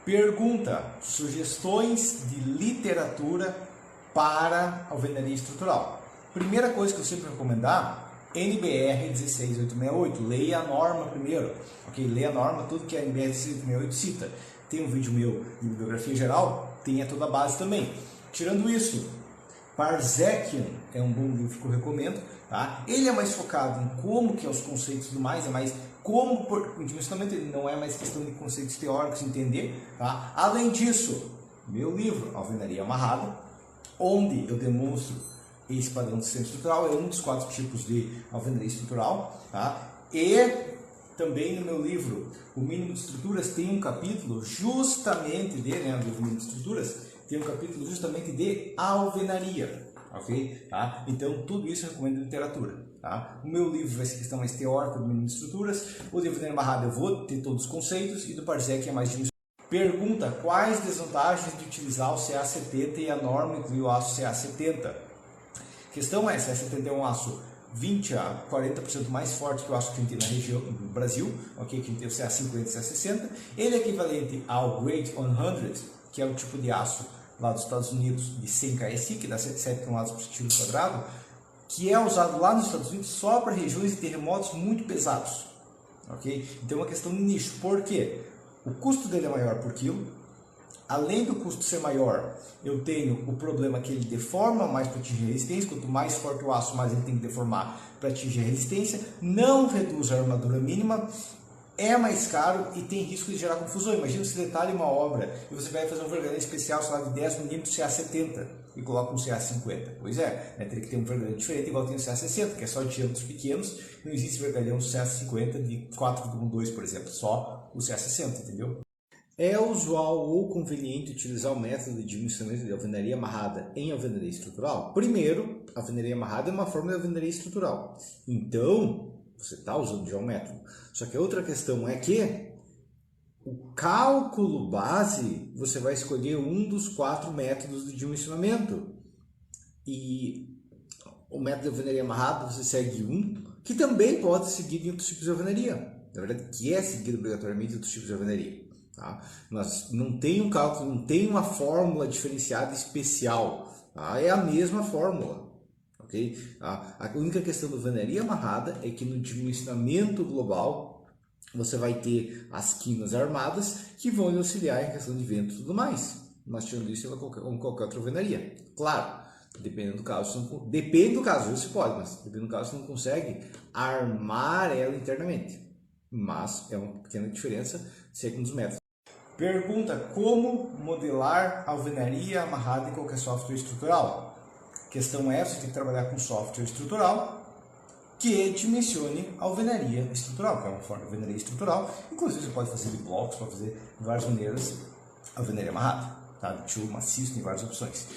Pergunta: sugestões de literatura para alvenaria estrutural. Primeira coisa que eu sempre recomendar, NBR 16868. Leia a norma primeiro, ok? Leia a norma, tudo que a NBR 16868 cita. Tem um vídeo meu de bibliografia geral, tem a toda a base também. Tirando isso, Parsekian é um bom livro que eu recomendo, tá? Ele é mais focado em como que é os conceitos do mais, é mais como o dimensionamento, ele não é mais questão de conceitos teóricos, entender, tá? Além disso, meu livro, Alvenaria Amarrada, onde eu demonstro esse padrão de sistema estrutural, é um dos 4 tipos de alvenaria estrutural, tá? E também no meu livro, O Mínimo de Estruturas, tem um capítulo justamente de, né, do Mínimo de Estruturas, tem um capítulo justamente de alvenaria, ok? Tá? Então, tudo isso eu recomendo em literatura, tá? O meu livro vai ser questão mais teórica do Mínimo de Estruturas, o de alvenaria amarrada eu vou ter todos os conceitos, e do Parsec é mais de... Pergunta: quais desvantagens de utilizar o CA70 e a norma inclui o aço CA70? Questão é, CA70 é um aço 20 a 40% mais forte que o aço que a gente tem na região do Brasil, ok? Que a gente tem o CA50 e o CA60. Ele é equivalente ao Grade 100, que é o tipo de aço lá dos Estados Unidos de 100 KSI, que dá 7 toneladas por centímetro quadrado, que é usado lá nos Estados Unidos só para regiões de terremotos muito pesados, ok? Então é uma questão de nicho. Por quê? O custo dele é maior por quilo. Além do custo ser maior, eu tenho o problema que ele deforma mais para atingir a resistência. Quanto mais forte o aço, mais ele tem que deformar para atingir a resistência. Não reduz a armadura mínima, é mais caro e tem risco de gerar confusão. Imagina se detalhe uma obra e você vai fazer um vergalhão especial, sei lá, de 10 mm CA70 e coloca um CA50. Pois é, né? Teria que ter um vergalhão diferente, igual tem o CA60, que é só de diâmetros pequenos. Não existe vergalhão CA50 de 4,2, por exemplo, só o CA60, entendeu? É usual ou conveniente utilizar o método de dimensionamento de alvenaria amarrada em alvenaria estrutural? Primeiro, a alvenaria amarrada é uma forma de alvenaria estrutural. Então, você está usando já o método. Só que a outra questão é que o cálculo base, você vai escolher um dos 4 métodos de dimensionamento. E o método de alvenaria amarrada, você segue um, que também pode seguir em outros tipos de alvenaria. Na verdade, que é seguido obrigatoriamente em outros tipos de alvenaria. Tá? Mas não tem um cálculo, não tem uma fórmula diferenciada especial. Tá? É a mesma fórmula. Okay? Tá? A única questão da alvenaria amarrada é que no dimensionamento global você vai ter as quinas armadas que vão lhe auxiliar em questão de vento e tudo mais. Mas tirando isso, ela como qualquer outra alvenaria. Claro, dependendo do caso, depende do caso, você pode, mas dependendo do caso, você não consegue armar ela internamente. Mas é uma pequena diferença, segundo os métodos. Pergunta: como modelar alvenaria amarrada em qualquer software estrutural? Questão é, você tem que trabalhar com software estrutural que dimensione a alvenaria estrutural, que é uma forma de alvenaria estrutural. Inclusive você pode fazer de blocos, pode fazer de várias maneiras alvenaria amarrada, tá? De tio maciço, tem várias opções.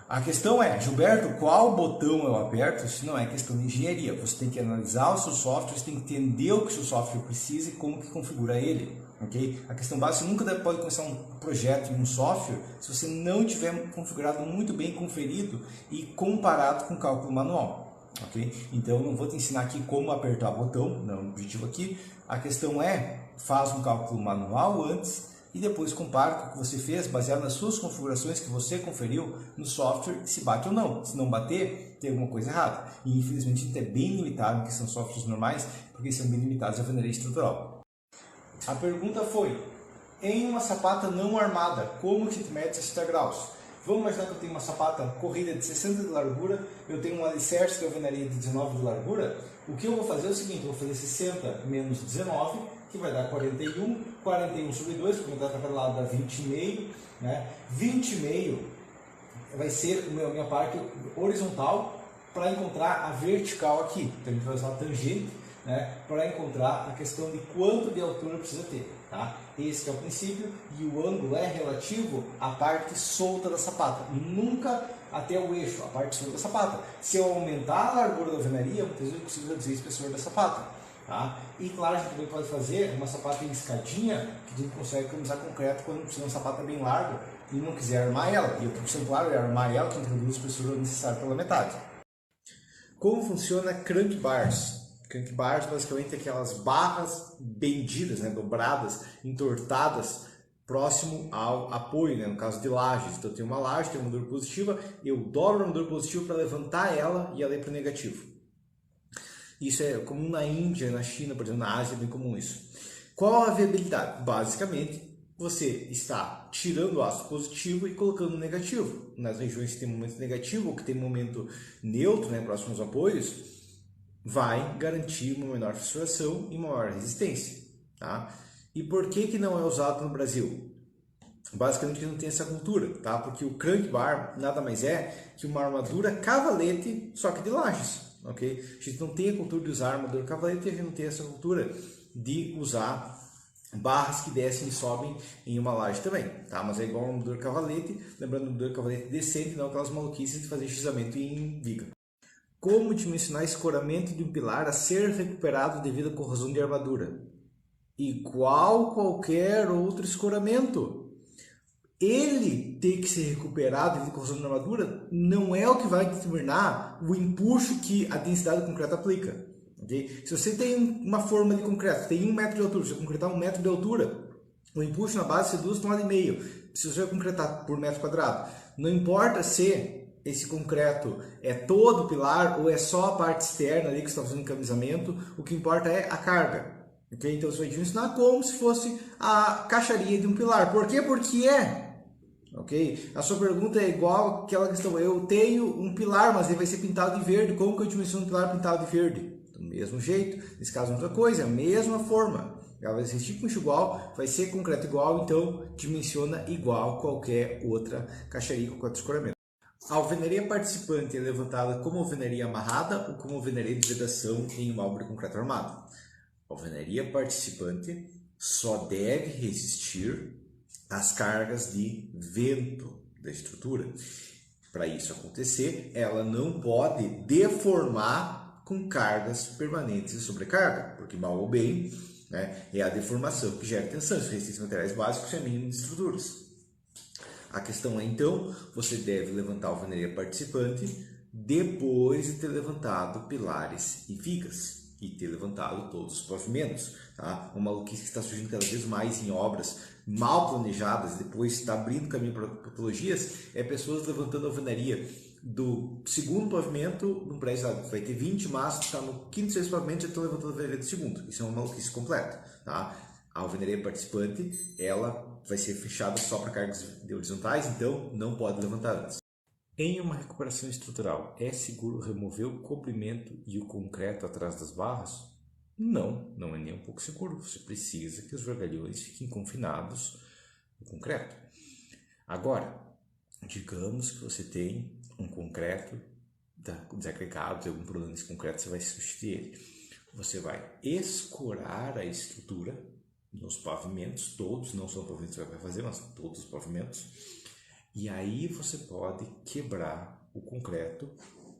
A questão é, Gilberto, qual botão eu aperto? Isso não é questão de engenharia. Você tem que analisar o seu software, você tem que entender o que o seu software precisa e como que configura ele. Okay? A questão básica, você nunca pode começar um projeto em um software se você não tiver configurado muito bem, conferido e comparado com o cálculo manual. Okay? Então, eu não vou te ensinar aqui como apertar o botão, não é o objetivo aqui. A questão é, faz um cálculo manual antes e depois compara com o que você fez, baseado nas suas configurações que você conferiu no software, se bate ou não. Se não bater, tem alguma coisa errada. E infelizmente a gente é bem limitado, que são softwares normais, porque são bem limitados à alvenaria estrutural. A pergunta foi: em uma sapata não armada, como que mede 60 graus? Vamos imaginar que eu tenho uma sapata corrida de 60 de largura, eu tenho um alicerce de alvenaria de 19 de largura. O que eu vou fazer é o seguinte: eu vou fazer 60 menos 19, que vai dar 41, 41 sobre 2, porque eu para cada lado dá 20,5, né? 20,5 vai ser a minha parte horizontal para encontrar a vertical aqui. Então a gente vai usar a tangente, né, para encontrar a questão de quanto de altura precisa ter. Tá? Esse é o princípio, e o ângulo é relativo à parte solta da sapata, nunca até o eixo, a parte solta da sapata. Se eu aumentar a largura da alvenaria, muitas vezes eu consigo reduzir a espessor da sapata. Tá? E claro, a gente também pode fazer uma sapata em escadinha, que a gente consegue economizar concreto quando precisa de uma sapata bem larga e não quiser armar ela. E a opção, claro, é armar ela, que reduz a espessura necessária pela metade. Como funciona crank bars? Crank bars basicamente é aquelas barras bendidas, né, dobradas, entortadas próximo ao apoio, né? No caso de lajes. Então eu tenho uma laje, tenho uma armadura positiva, eu dobro a armadura positiva para levantar ela e ela ir para o negativo. Isso é comum na Índia, na China, por exemplo, na Ásia é bem comum isso. Qual a viabilidade? Basicamente, você está tirando o ácido positivo e colocando no negativo. Nas regiões que tem momento negativo ou que tem momento neutro, né, próximo aos apoios, vai garantir uma menor fissuração e uma maior resistência. Tá? E por que não é usado no Brasil? Basicamente porque não tem essa cultura, tá? Porque o crank bar nada mais é que uma armadura cavalete, só que de lajes, ok? A gente não tem a cultura de usar armadura cavalete e a gente não tem essa cultura de usar barras que descem e sobem em uma laje também, tá? Mas é igual a armadura cavalete, lembrando a armadura cavalete decente, não aquelas maluquices de fazer xizamento em viga. Como dimensionar escoramento de um pilar a ser recuperado devido à corrosão de armadura? Igual qualquer outro escoramento. Ele ter que ser recuperado devido à corrosão de armadura não é o que vai determinar o empuxo que a densidade do concreto aplica. Okay? Se você tem uma forma de concreto, tem 1 metro de altura, se você concretar 1 metro de altura, o empuxo na base é 2,5 toneladas. Se você vai concretar por metro quadrado, não importa se esse concreto é todo o pilar ou é só a parte externa ali que você está fazendo encaminhamento, o que importa é a carga. Okay? Então você vai dimensionar como se fosse a caixaria de um pilar. Por quê? Porque é. Ok? A sua pergunta é igual àquela questão, eu tenho um pilar, mas ele vai ser pintado de verde, como que eu dimensiono um pilar pintado de verde? Do mesmo jeito, nesse caso outra coisa, a mesma forma. Ela vai ser tipo igual, vai ser concreto igual, então dimensiona igual qualquer outra caixaria, qualquer outro escoramento. A alvenaria participante é levantada como alvenaria amarrada ou como alvenaria de vedação em uma obra de concreto armado? A alvenaria participante só deve resistir às cargas de vento da estrutura. Para isso acontecer, ela não pode deformar com cargas permanentes e sobrecarga, porque mal ou bem, né, é a deformação que gera tensão. Isso resiste materiais básicos e a mínimo de estruturas. A questão é, então, você deve levantar a alvenaria participante depois de ter levantado pilares e vigas e ter levantado todos os pavimentos. Tá? Uma maluquice que está surgindo cada vez mais em obras mal planejadas, depois está abrindo caminho para patologias, é pessoas levantando a alvenaria do segundo pavimento num prédio, vai ter 20 mastros, está no quinto, sexto pavimento, já estão levantando a alvenaria do segundo. Isso é uma maluquice completa. Tá? A alvenaria participante, ela vai ser fechada só para cargas horizontais, então não pode levantar antes. Em uma recuperação estrutural, é seguro remover o cobrimento e o concreto atrás das barras? Não, não é nem um pouco seguro. Você precisa que os vergalhões fiquem confinados no concreto. Agora, digamos que você tem um concreto desagregado, tem algum problema nesse concreto, você vai substituir ele. Você vai escorar a estrutura nos pavimentos, todos, não só os pavimentos que você vai fazer, mas todos os pavimentos. E aí você pode quebrar o concreto,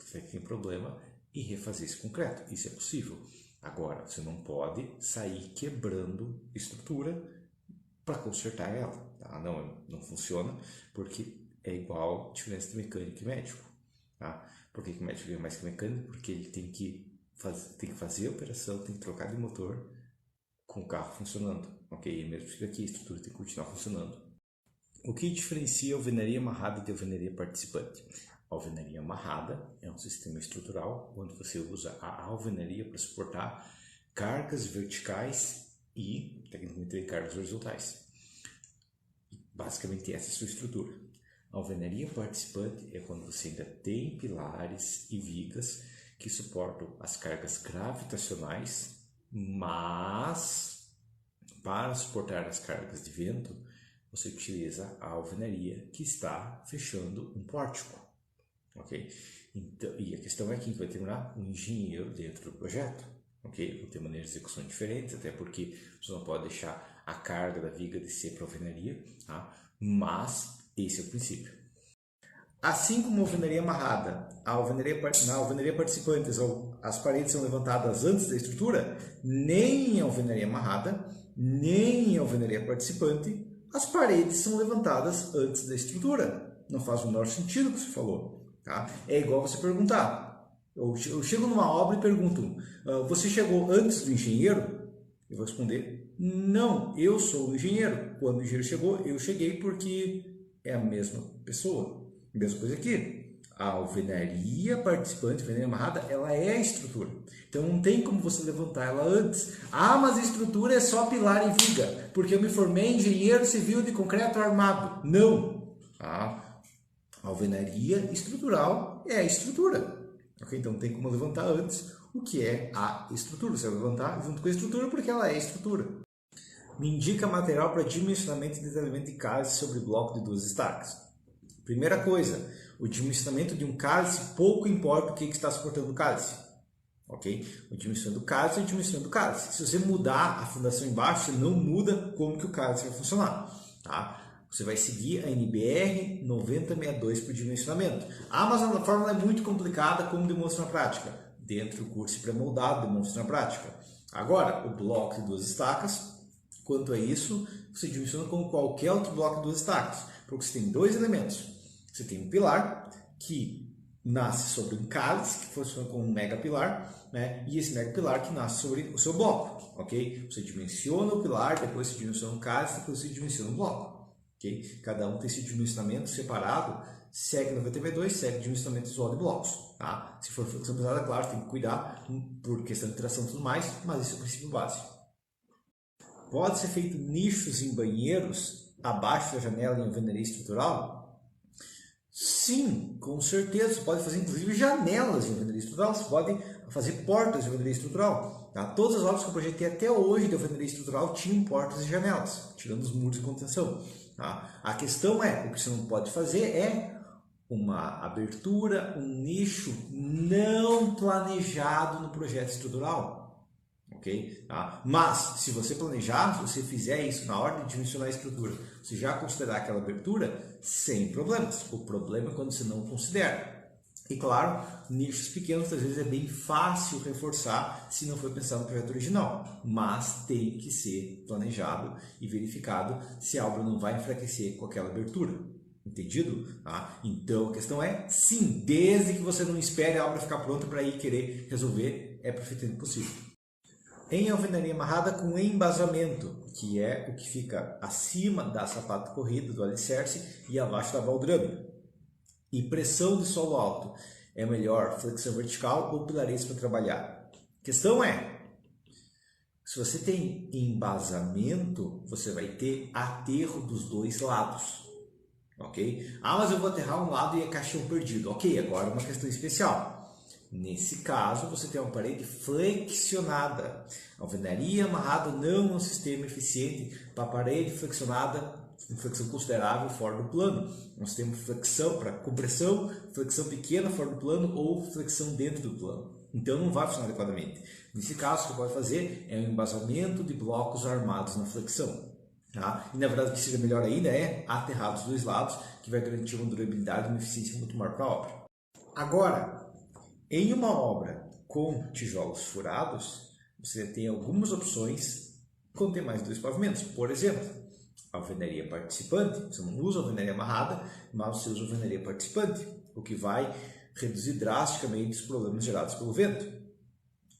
se tem problema, e refazer esse concreto. Isso é possível. Agora, você não pode sair quebrando estrutura para consertar ela. Tá? Não funciona, porque é igual a diferença de mecânico e médico. Tá? Por que o médico ganha mais que o mecânico? Porque ele tem que fazer a operação, tem que trocar de motor com o carro funcionando. Ok? E mesmo que aqui a estrutura tem que continuar funcionando. O que diferencia a alvenaria amarrada de alvenaria participante? A alvenaria amarrada é um sistema estrutural onde você usa a alvenaria para suportar cargas verticais e, tecnicamente, cargas horizontais. Basicamente, essa é a sua estrutura. A alvenaria participante é quando você ainda tem pilares e vigas que suportam as cargas gravitacionais, mas para suportar as cargas de vento, você utiliza a alvenaria que está fechando um pórtico. Okay? Então, e a questão é quem vai terminar? O engenheiro dentro do projeto. Okay? Vão ter maneiras de execução diferentes, até porque você não pode deixar a carga da viga descer para a alvenaria, tá? Mas esse é o princípio. Assim como a alvenaria amarrada, na alvenaria participante, as paredes são levantadas antes da estrutura, nem em alvenaria amarrada, nem em alvenaria participante, as paredes são levantadas antes da estrutura. Não faz o menor sentido o que você falou. Tá? É igual você perguntar. Eu chego numa obra e pergunto, você chegou antes do engenheiro? Eu vou responder, Não, eu sou o engenheiro. Quando o engenheiro chegou, eu cheguei porque é a mesma pessoa. Mesma coisa aqui. A alvenaria participante, a alvenaria amarrada, ela é a estrutura. Então não tem como você levantar ela antes. Ah, mas a estrutura é só pilar e viga, porque eu me formei engenheiro civil de concreto armado. Não. A alvenaria estrutural é a estrutura. Okay? Então não tem como levantar antes o que é a estrutura. Você vai levantar junto com a estrutura porque ela é a estrutura. Me indica material para dimensionamento e detalhamento de cálice sobre bloco de 2 estacas. Primeira coisa, o dimensionamento de um cálice, pouco importa o que está suportando o cálice. Ok? O dimensionamento do cálice é o dimensionamento do cálice. Se você mudar a fundação embaixo, você não muda como que o cálice vai funcionar. Tá? Você vai seguir a NBR 9062 para o dimensionamento. Ah, mas a fórmula é muito complicada, como demonstra na prática? Dentro do curso pré-moldado, demonstra na prática. Agora, o bloco de 2 estacas, quanto a isso, você dimensiona como qualquer outro bloco de 2 estacas. Porque você tem 2 elementos. Você tem um pilar que nasce sobre um cálice, que funciona como um megapilar, né? E esse megapilar que nasce sobre o seu bloco, ok? Você dimensiona o pilar, depois você dimensiona o cálice, depois você dimensiona o bloco, ok? Cada um tem esse dimensionamento separado, segue 9062, segue dimensionamento visual de blocos, tá? Se for flexão pesada, claro, tem que cuidar por questão de tração e tudo mais, mas esse é o princípio básico. Pode ser feito nichos em banheiros abaixo da janela em alvenaria estrutural? Sim, com certeza. Você pode fazer inclusive janelas de alvenaria estrutural, você pode fazer portas de alvenaria estrutural. Tá? Todas as obras que eu projetei até hoje de alvenaria estrutural tinham portas e janelas, tirando os muros de contenção. Tá? A questão é, o que você não pode fazer é uma abertura, um nicho não planejado no projeto estrutural. Okay? Tá? Mas, se você planejar, se você fizer isso na hora de dimensionar a estrutura, você já considerar aquela abertura, sem problemas. O problema é quando você não considera. E claro, nichos pequenos, às vezes é bem fácil reforçar se não foi pensado no projeto original. Mas tem que ser planejado e verificado se a obra não vai enfraquecer com aquela abertura. Entendido? Tá? Então a questão é, sim, desde que você não espere a obra ficar pronta para ir querer resolver, é perfeitamente possível. Em alvenaria amarrada com embasamento, que é o que fica acima da sapata corrida, do alicerce, e abaixo da baldrame. E pressão de solo alto, é melhor flexão vertical ou pilarês para trabalhar? A questão é, se você tem embasamento, você vai ter aterro dos 2 lados. Ok? Ah, mas eu vou aterrar um lado e é caixão perdido. Ok, agora uma questão especial. Nesse caso, você tem uma parede flexionada. A alvenaria amarrada não é um sistema eficiente para parede flexionada, flexão considerável fora do plano. Nós temos flexão para compressão, flexão pequena fora do plano ou flexão dentro do plano. Então não vai funcionar adequadamente. Nesse caso, o que você pode fazer é um embasamento de blocos armados na flexão. Tá? E na verdade o que seja melhor ainda é aterrar dos 2 lados, que vai garantir uma durabilidade e uma eficiência muito maior para a obra. Agora, em uma obra com tijolos furados, você tem algumas opções quando tem mais de 2 pavimentos. Por exemplo, alvenaria participante. Você não usa alvenaria amarrada, mas você usa alvenaria participante, o que vai reduzir drasticamente os problemas gerados pelo vento.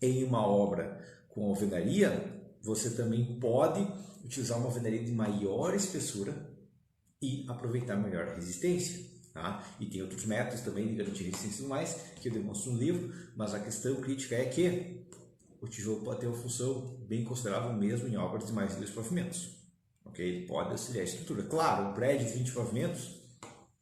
Em uma obra com alvenaria, você também pode utilizar uma alvenaria de maior espessura e aproveitar melhor a resistência. Tá? E tem outros métodos também de garantir resistência e tudo mais, que eu demonstro no livro, mas a questão crítica é que o tijolo pode ter uma função bem considerável mesmo em obras de mais de 2 pavimentos. Okay? Ele pode auxiliar a estrutura. Claro, um prédio de 20 pavimentos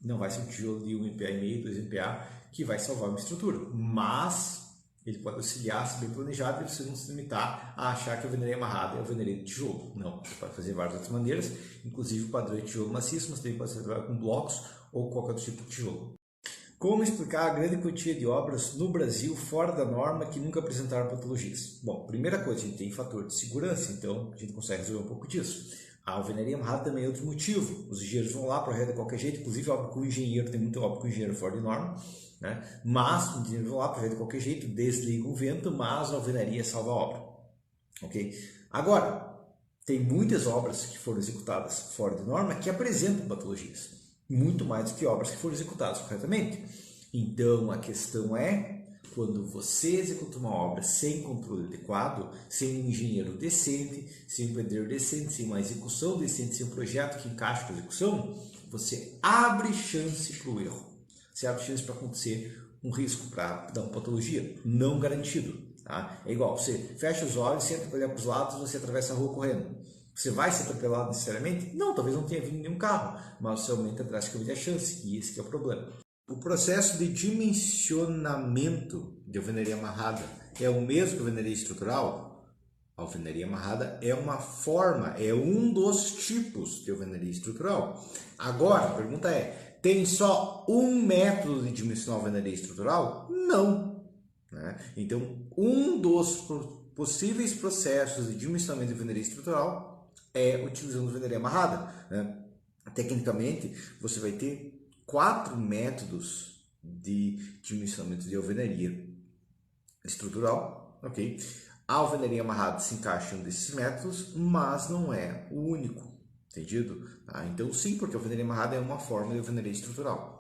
não vai ser um tijolo de 1 MPa e meio, 2 MPa que vai salvar uma estrutura, mas ele pode auxiliar, se bem planejado, e você não se limitar a achar que a alvenaria amarrada é a alvenaria de tijolo. Não, você pode fazer várias outras maneiras, inclusive o padrão de tijolo maciço, mas também pode ser trabalhado com blocos ou qualquer outro tipo de tijolo. Como explicar a grande quantia de obras no Brasil fora da norma que nunca apresentaram patologias? Bom, primeira coisa, a gente tem fator de segurança, então a gente consegue resolver um pouco disso. A alvenaria amarrada também é outro motivo. Os engenheiros vão lá, projetam de qualquer jeito, inclusive obra com o engenheiro, tem muita obra com o engenheiro fora de norma, né? Mas os engenheiros vão lá, projetam de qualquer jeito, desligam o vento, mas a alvenaria salva a obra. Ok? Agora, tem muitas obras que foram executadas fora de norma que apresentam patologias. Muito mais do que obras que foram executadas corretamente. Então, a questão é quando você executa uma obra sem controle adequado, sem um engenheiro decente, sem um pedreiro decente, sem uma execução decente, sem um projeto que encaixe com a execução, você abre chance para o erro. Você abre chance para acontecer um risco, para dar uma patologia não garantido. Tá? É igual, você fecha os olhos, senta para olhar para os lados, você atravessa a rua correndo. Você vai ser atropelado necessariamente? Não, talvez não tenha vindo nenhum carro, mas você aumenta drasticamente a chance, e esse que é o problema. O processo de dimensionamento de alvenaria amarrada é o mesmo que a alvenaria estrutural? A alvenaria amarrada é uma forma, é um dos tipos de alvenaria estrutural. Agora, a pergunta é, tem só um método de dimensionar a alvenaria estrutural? Não. Né? Então, um dos possíveis processos de dimensionamento de alvenaria estrutural é utilizando a alvenaria amarrada. Né? Tecnicamente, você vai ter 4 métodos de dimensionamento de alvenaria estrutural, ok? A alvenaria amarrada se encaixa em um desses métodos, mas não é o único, entendido? Então sim, porque a alvenaria amarrada é uma forma de alvenaria estrutural.